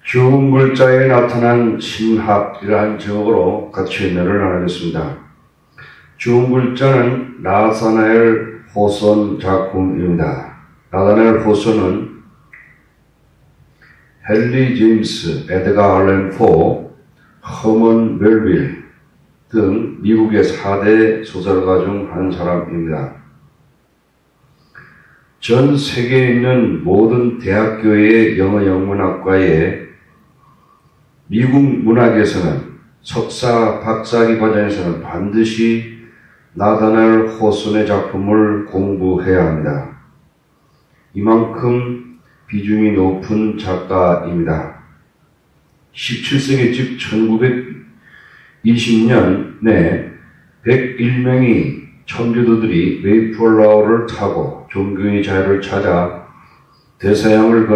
주음 글자에 나타난 신학이라는 제목으로 같이 은혜를 나누겠습니다. 주음 글자는 나사나엘 호손 작품입니다. 나사나엘 호손은 헨리 제임스, 에드가 알렌 포, 허먼 멜빌 등 미국의 4대 소설가 중 한 사람입니다. 전 세계에 있는 모든 대학교의 영어 영문학과에 미국 문학에서는 석사, 박사학위 과정에서는 반드시 나사나엘 호손의 작품을 공부해야 합니다. 이만큼 비중이 높은 작가입니다. 17세기 즉 1920년에 101명의 청교도들이 메이플라워를 타고 종교의 자유를 찾아 대서양을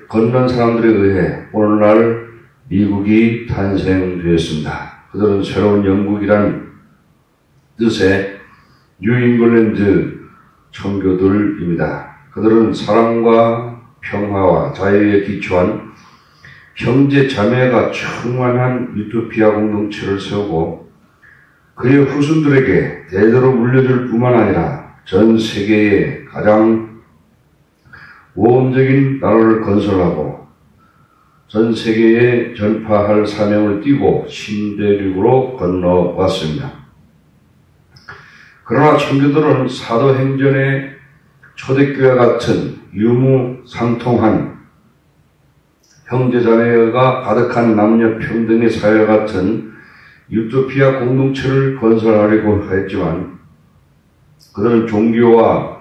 건넌 사람들에 의해 오늘날 미국이 탄생되었습니다. 그들은 새로운 영국이란 뜻의 뉴잉글랜드 청교도들입니다. 그들은 사랑과 평화와 자유에 기초한 형제 자매가 충만한 유토피아 공동체를 세우고 그의 후손들에게 대대로 물려줄 뿐만 아니라 전 세계에 가장 모험적인 나라를 건설하고 전 세계에 전파할 사명을 띠고 신대륙으로 건너왔습니다. 그러나 청교도는 사도행전의 초대교회 같은 유무상통한 형제자매가 가득한 남녀 평등의 사회 같은 유토피아 공동체를 건설하려고 했지만 그들은 종교와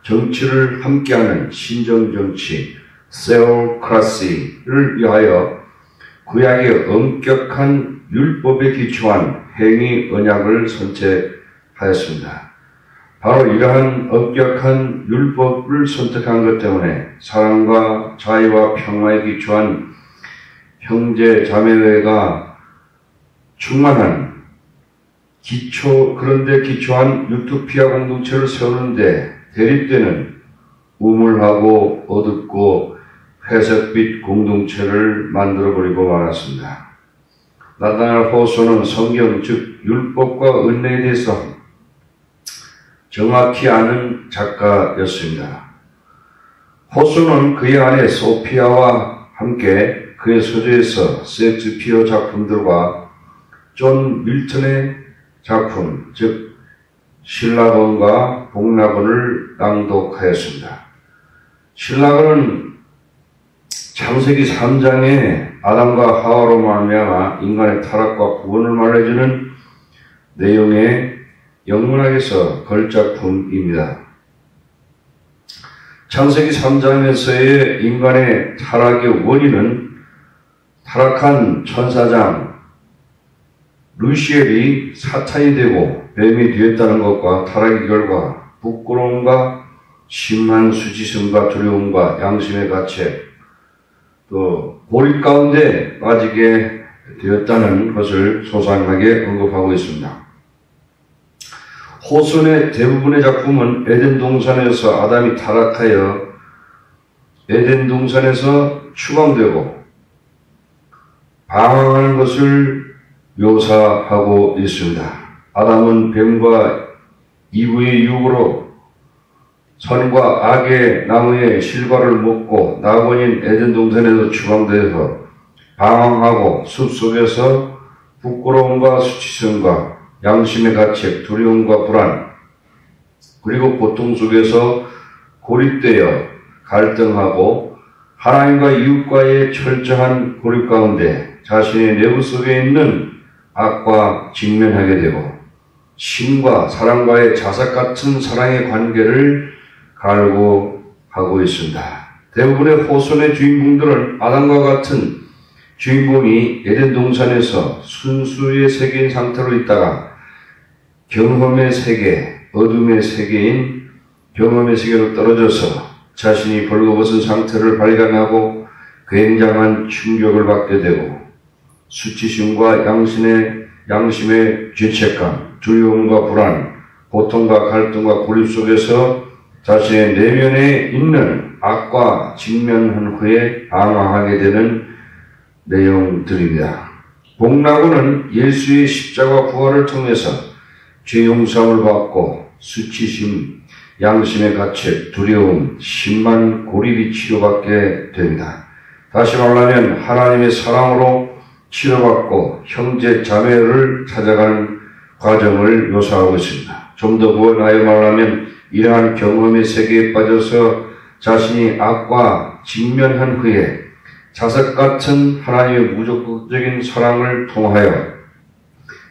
정치를 함께하는 신정정치, 세올크라시를 위하여 구약의 엄격한 율법에 기초한 행위 언약을 선택하였습니다. 바로 이러한 엄격한 율법을 선택한 것 때문에 사랑과 자유와 평화에 기초한 형제 자매회가 충만한 그런데 기초한 유토피아 공동체를 세우는데 대립되는 우물하고 어둡고 회색빛 공동체를 만들어버리고 말았습니다. 나사나엘 호손은 성경 즉 율법과 은혜에 대해서 정확히 아는 작가였습니다. 호손은 그의 아내 소피아와 함께 그의 서재에서 셰익스피어 작품들과 존 밀턴의 작품 즉 신라본과 복락원을 낭독하였습니다. 신라본은 창세기 3장에 아담과 하와로 말미암아 인간의 타락과 구원을 말해주는 내용의 영문학에서 걸작품입니다. 창세기 3장에서의 인간의 타락의 원인은 타락한 천사장 루시엘이 사탄이 되고 뱀이 되었다는 것과 타락의 결과 부끄러움과 심한 수치심과 두려움과 양심의 가책 또 고립 가운데 빠지게 되었다는 것을 소상하게 언급하고 있습니다. 호손의 대부분의 작품은 에덴 동산에서 아담이 타락하여 에덴 동산에서 추방되고 방황하는 것을 묘사하고 있습니다. 아담은 뱀과 이브의 유혹으로 선과 악의 나무의 실과를 먹고 낙원인 에덴 동산에서 추방되어서 방황하고 숲속에서 부끄러움과 수치심과 양심의 가책, 두려움과 불안 그리고 고통 속에서 고립되어 갈등하고 하나님과 이웃과의 철저한 고립 가운데 자신의 내부 속에 있는 악과 직면하게 되고 신과 사랑과의 자석 같은 사랑의 관계를 갈구하고 있습니다. 대부분의 호손의 주인공들은 아담과 같은 주인공이 에덴 동산에서 순수의 세계인 상태로 있다가 경험의 세계, 어둠의 세계인 경험의 세계로 떨어져서 자신이 벌거벗은 상태를 발견하고 굉장한 충격을 받게 되고 수치심과 양심의 죄책감, 두려움과 불안, 고통과 갈등과 고립 속에서 자신의 내면에 있는 악과 직면한 후에 방황하게 되는 내용들입니다. 복나고는 예수의 십자가 부활을 통해서 죄 용서함을 받고 수치심, 양심의 가책, 두려움, 심한 고립이 치료받게 됩니다. 다시 말하면 하나님의 사랑으로 치료받고 형제 자매를 찾아가는 과정을 묘사하고 있습니다. 좀 더 구원하여 말하면 이러한 경험의 세계에 빠져서 자신이 악과 직면한 후에 자석 같은 하나님의 무조건적인 사랑을 통하여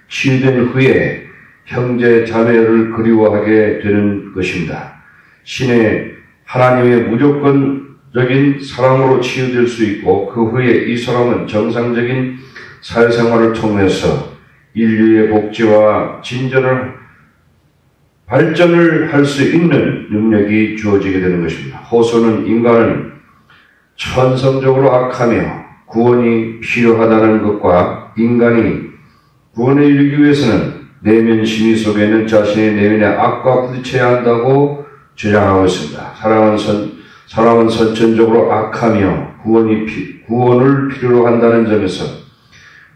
치유된 후에 형제 자매를 그리워하게 되는 것입니다. 신의 하나님의 무조건적인 사랑으로 치유될 수 있고 그 후에 이 사람은 정상적인 사회생활을 통해서 인류의 복지와 발전을 할 수 있는 능력이 주어지게 되는 것입니다. 호소는 인간은 천성적으로 악하며 구원이 필요하다는 것과 인간이 구원에 이르기 위해서는 내면 심리 속에 있는 자신의 내면의 악과 부딪혀야 한다고 주장하고 있습니다. 사람은 선천적으로 악하며 구원을 필요로 한다는 점에서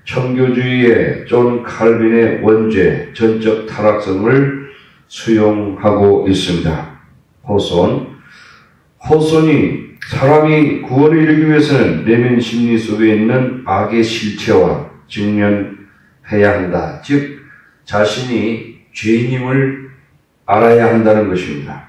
청교주의의 존 칼빈의 원죄, 전적 타락성을 수용하고 있습니다. 호손이 사람이 구원을 이루기 위해서는 내면 심리 속에 있는 악의 실체와 직면해야 한다. 즉 자신이 죄인임을 알아야 한다는 것입니다.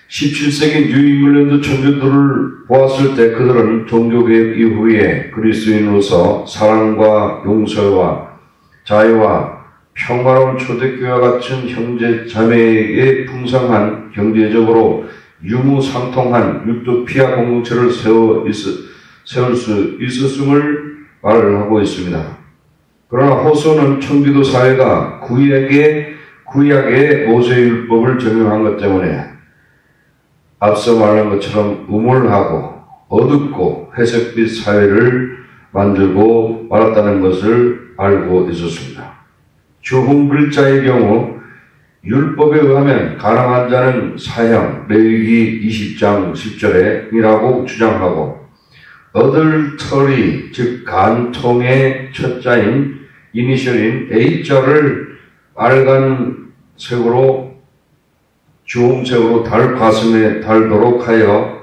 17세기 뉴잉글랜드 천주교들을 보았을 때 그들은 종교개혁 이후에 그리스도인으로서 사랑과 용서와 자유와 평화로운 초대교회와 같은 형제 자매에게 풍성한 경제적으로 유무상통한 유토피아 공동체를 세울 수 있었음을 말을 하고 있습니다. 그러나 호소는 청교도 사회가 구약의 모세율법을 적용한 것 때문에 앞서 말한 것처럼 우물하고 어둡고 회색빛 사회를 만들고 말았다는 것을 알고 있었습니다. 주홍글자의 경우 율법에 의하면 가난한 자는 사형, 레위기 20장 10절에 이라고 주장하고 어들터리, 즉 간통의 첫자인 이니셜인 A자를 빨간색으로 주홍색으로 달 가슴에 달도록 하여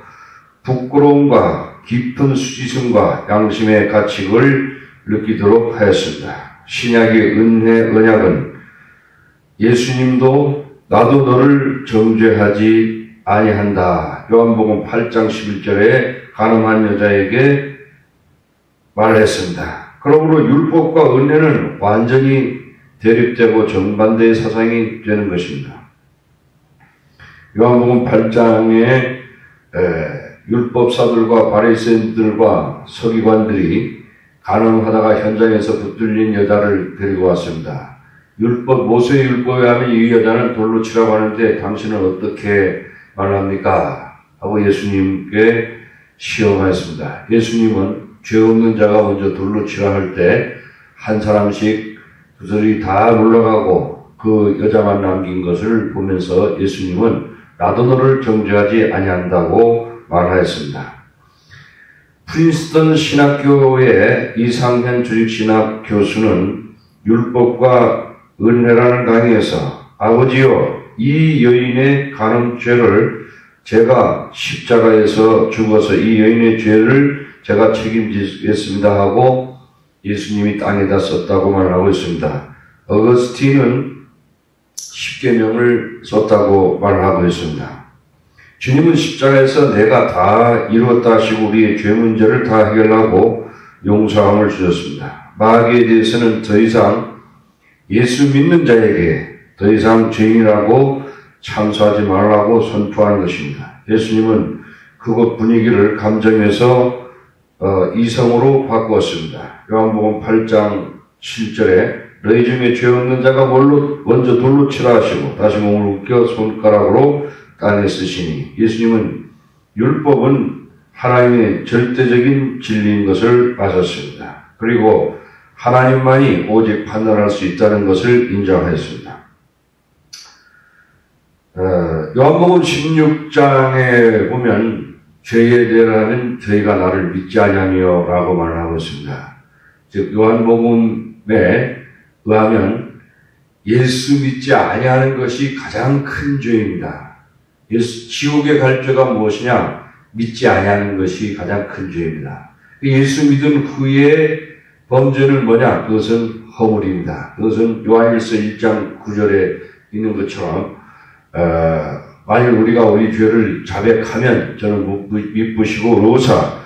부끄러움과 깊은 수치심과 양심의 가책을 느끼도록 하였습니다. 신약의 언약은 예수님도 나도 너를 정죄하지 아니한다. 요한복음 8장 11절에 가늠한 여자에게 말했습니다. 그러므로 율법과 은혜는 완전히 대립되고 정반대의 사상이 되는 것입니다. 요한복음 8장에 율법사들과 바리새인들과 서기관들이 간음하다가 현장에서 붙들린 여자를 데리고 왔습니다. 모세의 율법에 하면 이 여자는 돌로 치라고 하는데 당신은 어떻게 말합니까? 하고 예수님께 시험하였습니다. 예수님은 죄 없는 자가 먼저 돌로 치라 할 때 한 사람씩 그들이 다 물러가고 그 여자만 남긴 것을 보면서 예수님은 나도 너를 정죄하지 아니한다고 말하였습니다. 프린스턴 신학교의 이상현 주직신학 교수는 율법과 은혜라는 강의에서 아버지여 이 여인의 간음죄를 제가 십자가에서 죽어서 이 여인의 죄를 제가 책임지겠습니다 하고 예수님이 땅에다 썼다고 말하고 있습니다. 어거스틴은 십계명을 썼다고 말하고 있습니다. 주님은 십자가에서 내가 다 이루었다 하시고 우리의 죄 문제를 다 해결하고 용서함을 주셨습니다. 마귀에 대해서는 더 이상 예수 믿는 자에게 더 이상 죄인이라고 참수하지 말라고 선포하는 것입니다. 예수님은 그곳 분위기를 감정에서 이성으로 바꾸었습니다. 요한복음 8장 7절에 너희 중에 죄 없는 자가 먼저 돌로 치라 하시고 다시 몸을 웃겨 손가락으로 땅에 쓰시니 예수님은 율법은 하나님의 절대적인 진리인 것을 아셨습니다. 그리고 하나님만이 오직 판단할 수 있다는 것을 인정하였습니다. 요한복음 16장에 보면 죄에 대하여는 저희가 나를 믿지 아니하며 라고 말하고 있습니다. 즉 요한복음에 의하면 예수 믿지 아니하는 것이 가장 큰 죄입니다. 지옥에 갈 죄가 무엇이냐? 믿지 아니하는 것이 가장 큰 죄입니다. 예수 믿은 후에 범죄는 뭐냐? 그것은 허물입니다. 그것은 요한일서 1장 9절에 있는 것처럼 만일 우리가 우리 죄를 자백하면 저는 미쁘시고 의로우사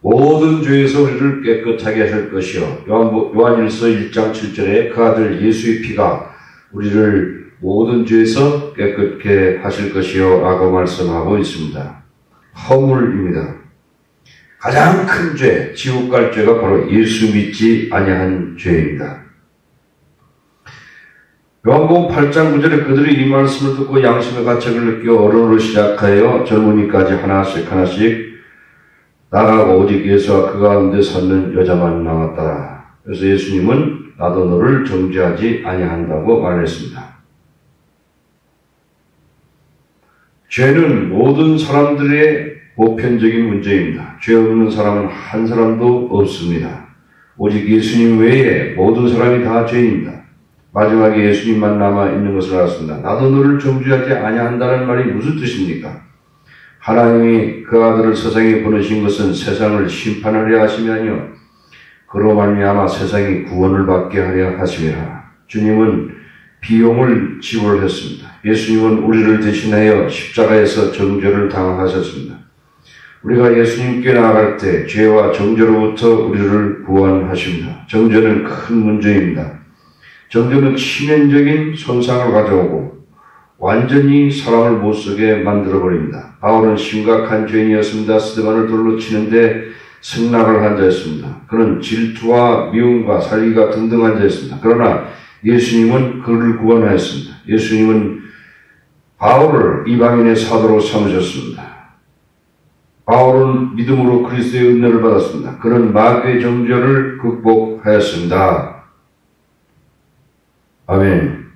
모든 죄에서 우리를 깨끗하게 하실 것이요. 요한일서 1장 7절에 그 아들 예수의 피가 우리를 모든 죄에서 깨끗게 하실 것이요 라고 말씀하고 있습니다. 허물입니다. 가장 큰 죄, 지옥 갈 죄가 바로 예수 믿지 아니한 죄입니다. 요한복음 8장 9절에 그들이 이 말씀을 듣고 양심의 가책을 느끼어 어른으로 시작하여 젊은이까지 하나씩 나가고 오직 예수와 그 가운데 섰는 여자만 남았더라. 그래서 예수님은 나도 너를 정죄하지 아니한다고 말했습니다. 죄는 모든 사람들의 보편적인 문제입니다. 죄 없는 사람은 한 사람도 없습니다. 오직 예수님 외에 모든 사람이 다 죄인입니다. 마지막에 예수님만 남아있는 것을 알았습니다. 나도 너를 정죄하지 아니한다는 말이 무슨 뜻입니까? 하나님이 그 아들을 세상에 보내신 것은 세상을 심판하려 하심이 아니요 그로 말미암아 세상이 구원을 받게 하려 하심이라. 주님은 비용을 지불했습니다. 예수님은 우리를 대신하여 십자가에서 정죄를 당하셨습니다. 우리가 예수님께 나아갈 때 죄와 정죄로부터 우리를 구원하십니다. 정죄는 큰 문제입니다. 정죄는 치명적인 손상을 가져오고 완전히 사람을 못쓰게 만들어버립니다. 바울은 심각한 죄인이었습니다. 스데반을 돌로 치는데 승낙을 한 자였습니다. 그는 질투와 미움과 살기가 등등한 자였습니다. 그러나 예수님은 그를 구원하였습니다. 예수님은 바울을 이방인의 사도로 삼으셨습니다. 바울은 믿음으로 그리스도의 은혜를 받았습니다. 그는 마귀의 정죄를 극복하였습니다. 아멘.